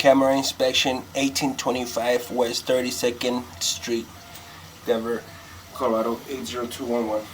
camera inspection, 1825 West 32nd Street, Denver, Colorado 80211.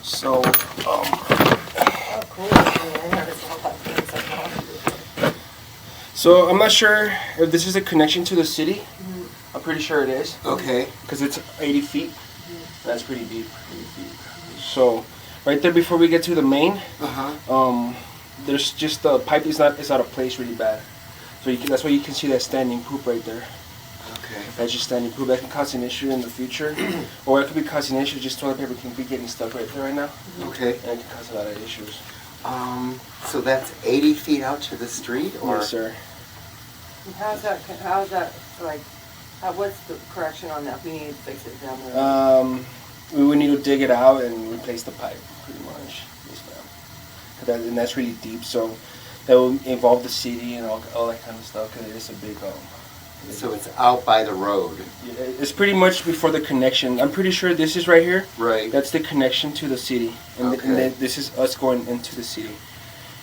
So, so I'm not sure if this is a connection to the city. I'm pretty sure it is. Okay. Because it's 80 feet. That's pretty deep. So, right there before we get to the main, there's just the pipe is out of place really bad. So that's why you can see that standing poop right there. Okay. That's just standing poop. That can cause an issue in the future. Or it could be causing an issue, just toilet paper can be getting stuck right there right now. Okay. And it can cause a lot of issues. So that's 80 feet out to the street? Or? Yes, sir. How's that, like, what's the correction on that? We need to fix it down there. We would need to dig it out and replace the pipe, pretty much. Yes, ma'am. And that's really deep, so that will involve the city and all that kind of stuff, because it is a big... So it's out by the road. It's pretty much before the connection. I'm pretty sure this is right here. Right. That's the connection to the city. And, okay. And then this is us going into the city.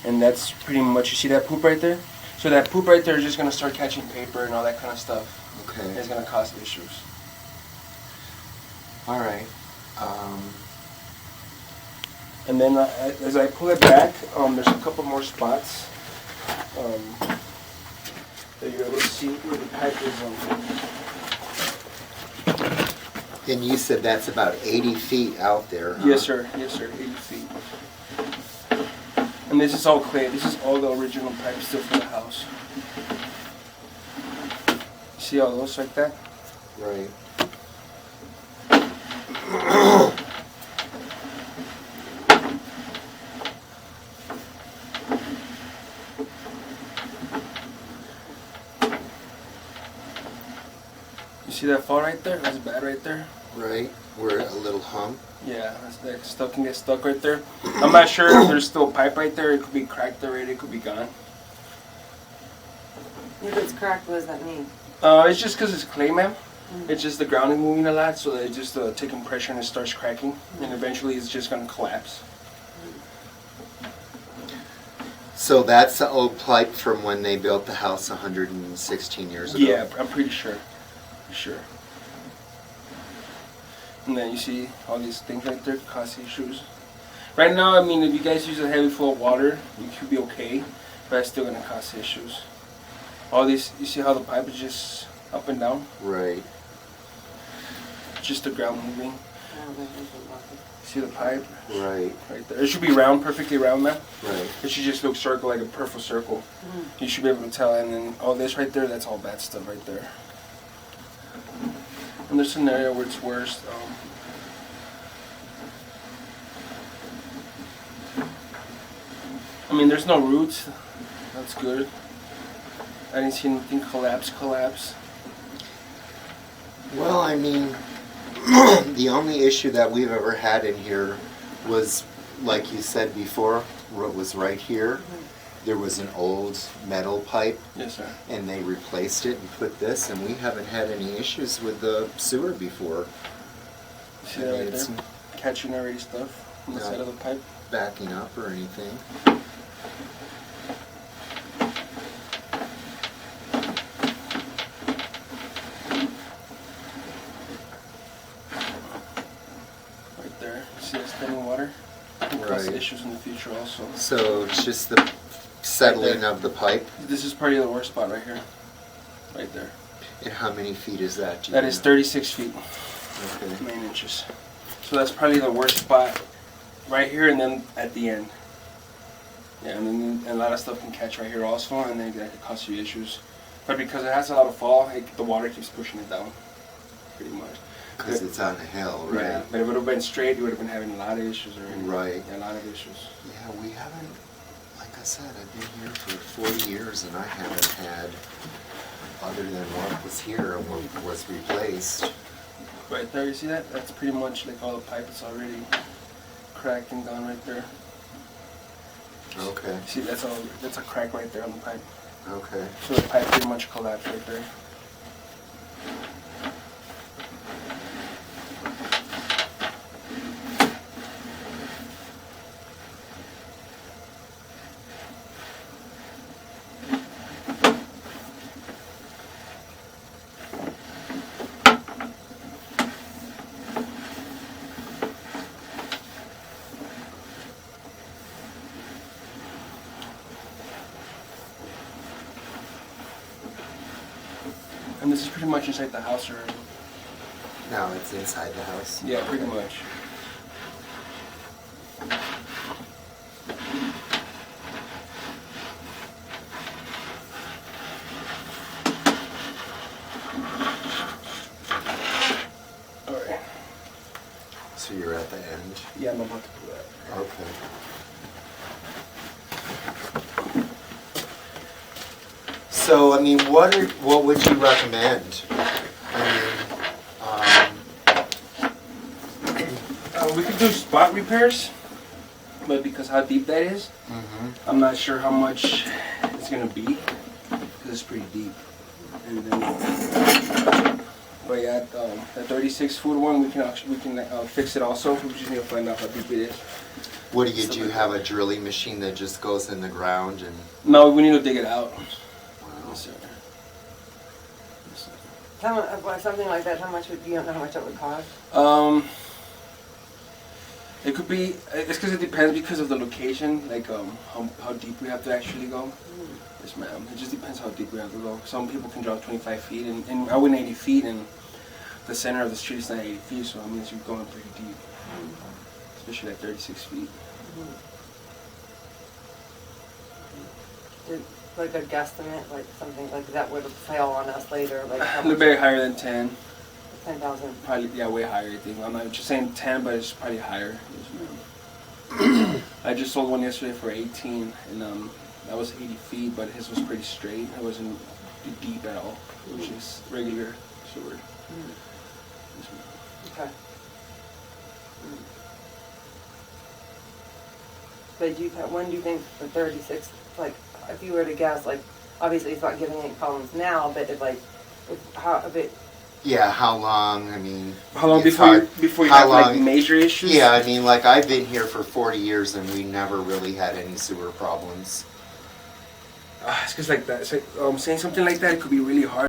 And that's pretty much, you see that poop right there? So that poop right there is just going to start catching paper and all that kind of stuff. Okay. It's going to cause issues. All right. And then as I pull it back, there's a couple more spots that you're able to see where the pipe is. And you said that's about 80 feet out there, huh? Yes, sir. Yes, sir. 80 feet. And this is all clay. This is all the original pipe still from the house. See all those like that? Right. see that fall right there? That's bad right there. Right, where a little hump. Yeah, that stuff can get stuck right there. I'm not sure if there's still a pipe right there. It could be cracked already. It could be gone. If it's cracked, what does that mean? It's just because it's clay, ma'am. It's just the ground is moving a lot, so it's just taking pressure and it starts cracking, and eventually it's just gonna collapse. So that's the old pipe from when they built the house 116 years ago. Yeah, I'm pretty sure. Sure. And then you see all these things right there cause issues. Right now, I mean, if you guys use a heavy flow of water, you should be okay, but it's still gonna cause issues. All these, you see how the pipe is just up and down? Right. Just the ground moving. See the pipe? Right. Right there. It should be round, perfectly round, man. Right. It should just look circle, like a perfect circle. You should be able to tell. And then all this right there, that's all bad stuff right there. And there's an area where it's worse. I mean, there's no roots. That's good. I didn't see anything collapse. Well, I mean, the only issue that we've ever had in here was, like you said before, what was right here. There was an old metal pipe. Yes, sir. And they replaced it and put this, and we haven't had any issues with the sewer before. See that right there? Catching already stuff on the side of the pipe. Backing up or anything. Right there. See that standing water? It can cause Right. issues in the future also. So it's just the settling of the pipe. This is probably the worst spot right here. Right there. And how many feet is that? That is 36 feet, Okay. 9 inches. So that's probably the worst spot right here, and then at the end. Yeah, and then a lot of stuff can catch right here also, and then that could cause you issues. But because it has a lot of fall, the water keeps pushing it down, pretty much. Because it's on a hill, right? Yeah, but if it would have been straight, you would have been having a lot of issues already. Right. Yeah, a lot of issues. Yeah, we haven't, like I said, I've been here for 40 years and I haven't had, other than what was here and what was replaced. Right there, you see that? That's pretty much like all the pipe is already cracked and gone right there. Okay, See, that's a crack right there on the pipe. okay. So the pipe pretty much collapsed right there. And this is pretty much inside the house already. Now it's inside the house? Yeah, pretty much. Alright. So you're at the end? Yeah, I'm about to do that. Okay. So, I mean, what would you recommend? I mean, We could do spot repairs, but because how deep that is, I'm not sure how much it's gonna be, because it's pretty deep. And then, but yeah, the 36-foot one, we can fix it also. We just need to find out how deep it is. what do you do? Have a drilling machine that just goes in the ground and? No, we need to dig it out. Yes, sir. Yes, sir. Something like that, how much would, you don't know how much that would cost? It could be, it's because it depends because of the location, like how deep we have to actually go. Yes, ma'am. It just depends how deep we have to go. Some people can drop 25 feet, and I went 80 feet, and the center of the street is not 80 feet, so I mean, you're going pretty deep, especially at 36 feet. Like a guesstimate, like something like that would fail on us later, like how A little much? bit higher than 10. 10,000. Probably, yeah, way higher, I think. I'm not just saying 10, but it's probably higher. Yes, ma'am. I just sold one yesterday for 18, and that was 80 feet, but his was pretty straight. It wasn't deep at all. It was just regular sewer. Okay. But when do you think the 36, like, if you were to guess, like, obviously it's not giving any problems now, but if it, Yeah, how long? I mean, How long it's before hard. you How have like long- major issues? Yeah, I mean, like I've been here for 40 years and we never really had any sewer problems. It's because like that. Saying something like that, it could be really hard.